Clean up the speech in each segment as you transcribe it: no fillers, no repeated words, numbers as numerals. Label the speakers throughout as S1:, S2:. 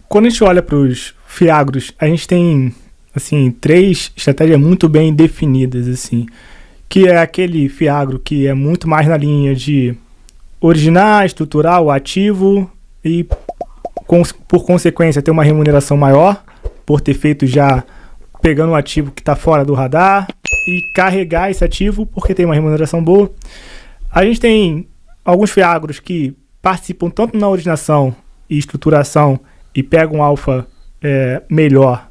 S1: Quando a gente olha para os fiagros, a gente tem assim 3 estratégias muito bem definidas, assim, que é aquele fiagro que é muito mais na linha de originar, estruturar o ativo e, por consequência, ter uma remuneração maior, por ter feito já pegando um ativo que está fora do radar e carregar esse ativo porque tem uma remuneração boa. A gente tem alguns fiagros que participam tanto na originação e estruturação e pegam um alfa melhor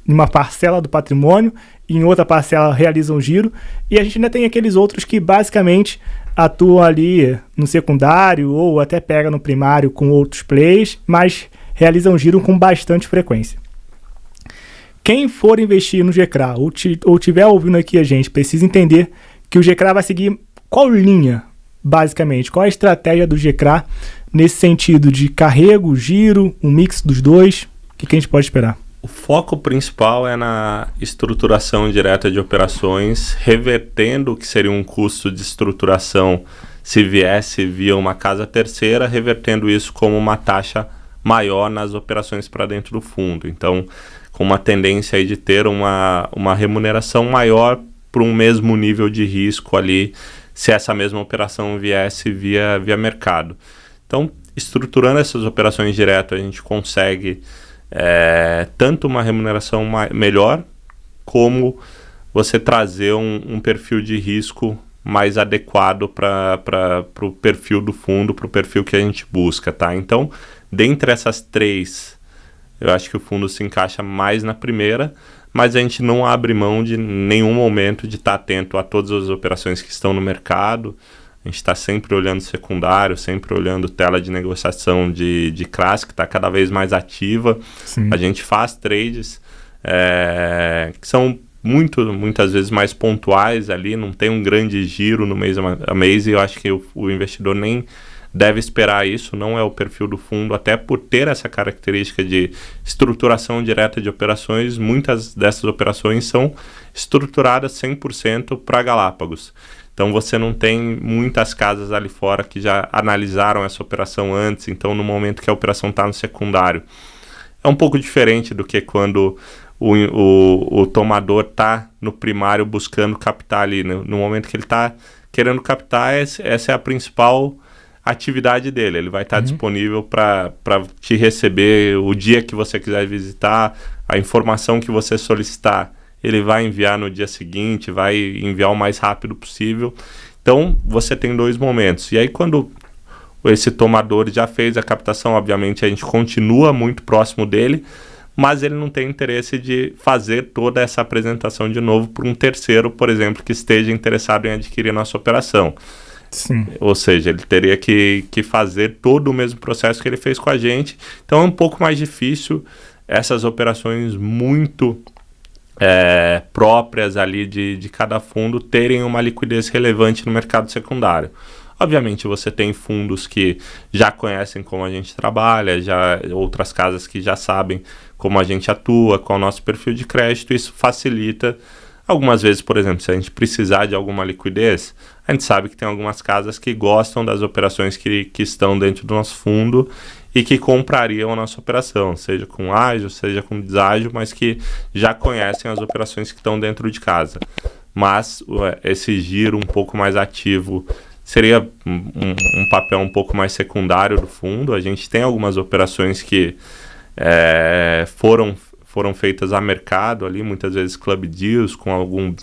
S1: em uma parcela do patrimônio e em outra parcela realizam giro. E a gente ainda tem aqueles outros que basicamente atuam ali no secundário ou até pega no primário com outros plays, mas realizam giro com bastante frequência. Quem for investir no GCRA ou tiver ouvindo aqui a gente, precisa entender que o GCRA vai seguir qual linha, basicamente, qual a estratégia do GCRA nesse sentido de carrego, giro, um mix dos dois. O que a gente pode esperar?
S2: O foco principal é na estruturação direta de operações, revertendo o que seria um custo de estruturação se viesse via uma casa terceira, revertendo isso como uma taxa maior nas operações para dentro do fundo. Então, com uma tendência aí de ter uma remuneração maior para um mesmo nível de risco ali, se essa mesma operação viesse via mercado. Então, estruturando essas operações diretas, a gente consegue tanto uma remuneração melhor, como você trazer um perfil de risco mais adequado para o perfil do fundo, para o perfil que a gente busca, tá? Então, dentre essas 3, eu acho que o fundo se encaixa mais na primeira, mas a gente não abre mão de nenhum momento de estar atento a todas as operações que estão no mercado. A gente está sempre olhando secundário, sempre olhando tela de negociação de classe, que está cada vez mais ativa. Sim. A gente faz trades que são muitas vezes mais pontuais ali, não tem um grande giro no mês a mês, e eu acho que o investidor nem deve esperar isso, não é o perfil do fundo, até por ter essa característica de estruturação direta de operações. Muitas dessas operações são estruturadas 100% para Galápagos. Então você não tem muitas casas ali fora que já analisaram essa operação antes, então no momento que a operação está no secundário. É um pouco diferente do que quando o tomador está no primário buscando captar ali. No momento que ele está querendo captar, essa é a principal atividade dele. Ele vai estar disponível para te receber o dia que você quiser visitar, a informação que você solicitar, ele vai enviar no dia seguinte, vai enviar o mais rápido possível. Então, você tem 2 momentos. E aí, quando esse tomador já fez a captação, obviamente, a gente continua muito próximo dele, mas ele não tem interesse de fazer toda essa apresentação de novo para um terceiro, por exemplo, que esteja interessado em adquirir a nossa operação. Sim. Ou seja, ele teria que fazer todo o mesmo processo que ele fez com a gente. Então, é um pouco mais difícil essas operações muito próprias ali de cada fundo terem uma liquidez relevante no mercado secundário. Obviamente você tem fundos que já conhecem como a gente trabalha, outras casas que já sabem como a gente atua, qual é o nosso perfil de crédito. Isso facilita. Algumas vezes, por exemplo, se a gente precisar de alguma liquidez, a gente sabe que tem algumas casas que gostam das operações que estão dentro do nosso fundo e que comprariam a nossa operação, seja com ágio, seja com deságio, mas que já conhecem as operações que estão dentro de casa. Mas esse giro um pouco mais ativo seria um papel um pouco mais secundário do fundo. A gente tem algumas operações que foram feitas a mercado ali, muitas vezes club deals com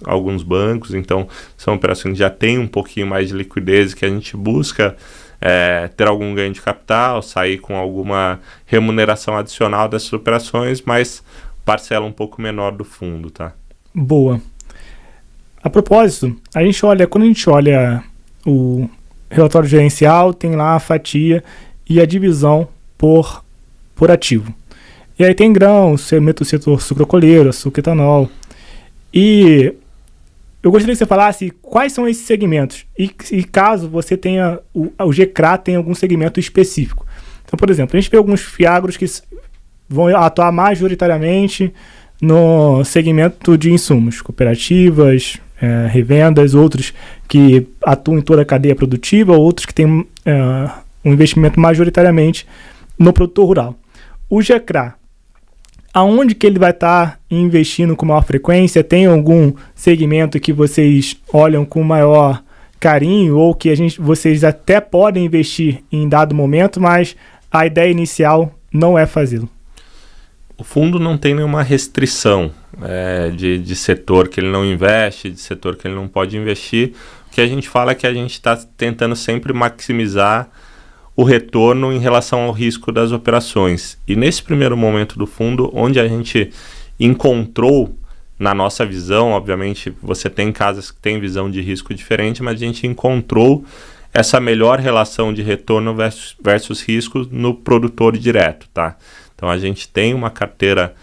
S2: alguns bancos, então são operações que já têm um pouquinho mais de liquidez, que a gente busca ter algum ganho de capital, sair com alguma remuneração adicional dessas operações, mas parcela um pouco menor do fundo, tá?
S1: Boa. A propósito, quando a gente olha o relatório gerencial, tem lá a fatia e a divisão por ativo. E aí tem grãos, o setor sucrocolheiro, açúcar, etanol. E eu gostaria que você falasse quais são esses segmentos e caso você tenha, o GCRA tenha algum segmento específico. Então, por exemplo, a gente vê alguns fiagros que vão atuar majoritariamente no segmento de insumos, cooperativas, revendas, outros que atuam em toda a cadeia produtiva, outros que têm um investimento majoritariamente no produtor rural. o GECRA, aonde que ele vai estar investindo com maior frequência? Tem algum segmento que vocês olham com maior carinho ou que vocês até podem investir em dado momento, mas a ideia inicial não é fazê-lo?
S2: O fundo não tem nenhuma restrição de setor que ele não investe, de setor que ele não pode investir. O que a gente fala é que a gente está tentando sempre maximizar o retorno em relação ao risco das operações. E nesse primeiro momento do fundo, onde a gente encontrou, na nossa visão, obviamente você tem casas que têm visão de risco diferente, mas a gente encontrou essa melhor relação de retorno versus risco no produtor direto, tá? Então a gente tem uma carteira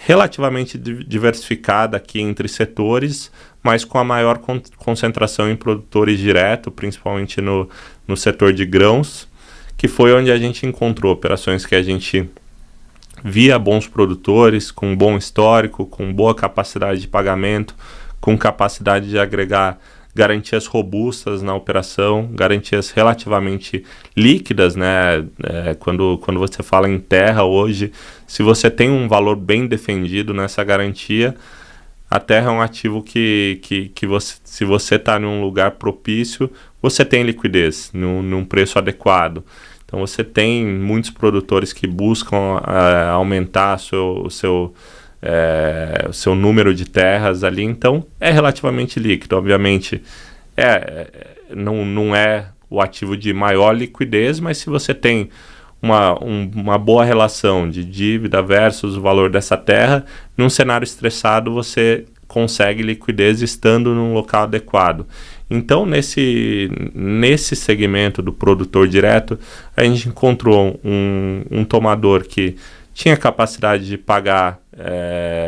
S2: relativamente diversificada aqui entre setores, mas com a maior concentração em produtores direto, principalmente no setor de grãos, que foi onde a gente encontrou operações que a gente via bons produtores, com bom histórico, com boa capacidade de pagamento, com capacidade de agregar garantias robustas na operação, garantias relativamente líquidas, né? Quando você fala em terra hoje, se você tem um valor bem defendido nessa garantia, a terra é um ativo que você, se você está em um lugar propício, você tem liquidez num preço adequado. Então você tem muitos produtores que buscam aumentar o seu número de terras ali, então é relativamente líquido. Obviamente não é o ativo de maior liquidez, mas se você tem uma boa relação de dívida versus o valor dessa terra, num cenário estressado você consegue liquidez estando num local adequado. Então nesse segmento do produtor direto, a gente encontrou um tomador que tinha capacidade de pagar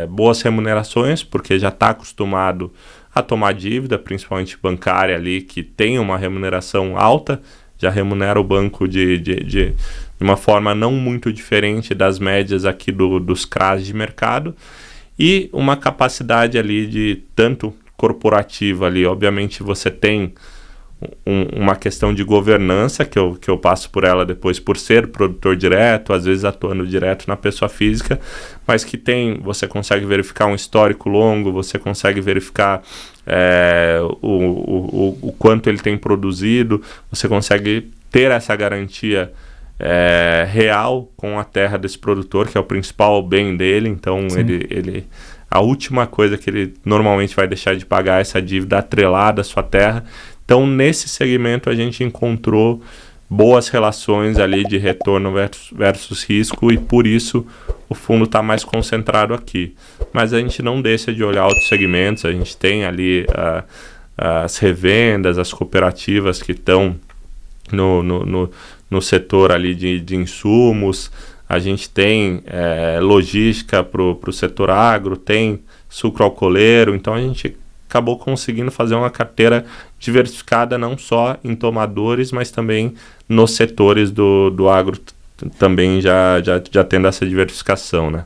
S2: boas remunerações, porque já está acostumado a tomar dívida, principalmente bancária ali, que tem uma remuneração alta, já remunera o banco de uma forma não muito diferente das médias aqui dos CRAs de mercado, e uma capacidade ali de tanto corporativa ali, obviamente você tem uma questão de governança, que eu passo por ela depois por ser produtor direto, às vezes atuando direto na pessoa física, mas que você consegue verificar um histórico longo, você consegue verificar o quanto ele tem produzido, você consegue ter essa garantia real com a terra desse produtor, que é o principal bem dele. Então a última coisa que ele normalmente vai deixar de pagar é essa dívida atrelada à sua terra. Então nesse segmento a gente encontrou boas relações ali de retorno versus risco, e por isso o fundo está mais concentrado aqui. Mas a gente não deixa de olhar outros segmentos. A gente tem ali as revendas, as cooperativas que estão no setor ali de insumos. A gente tem logística para o setor agro, tem sucro alcooleiro. Então a gente acabou conseguindo fazer uma carteira diversificada não só em tomadores, mas também nos setores do agro, também já tendo essa diversificação, né?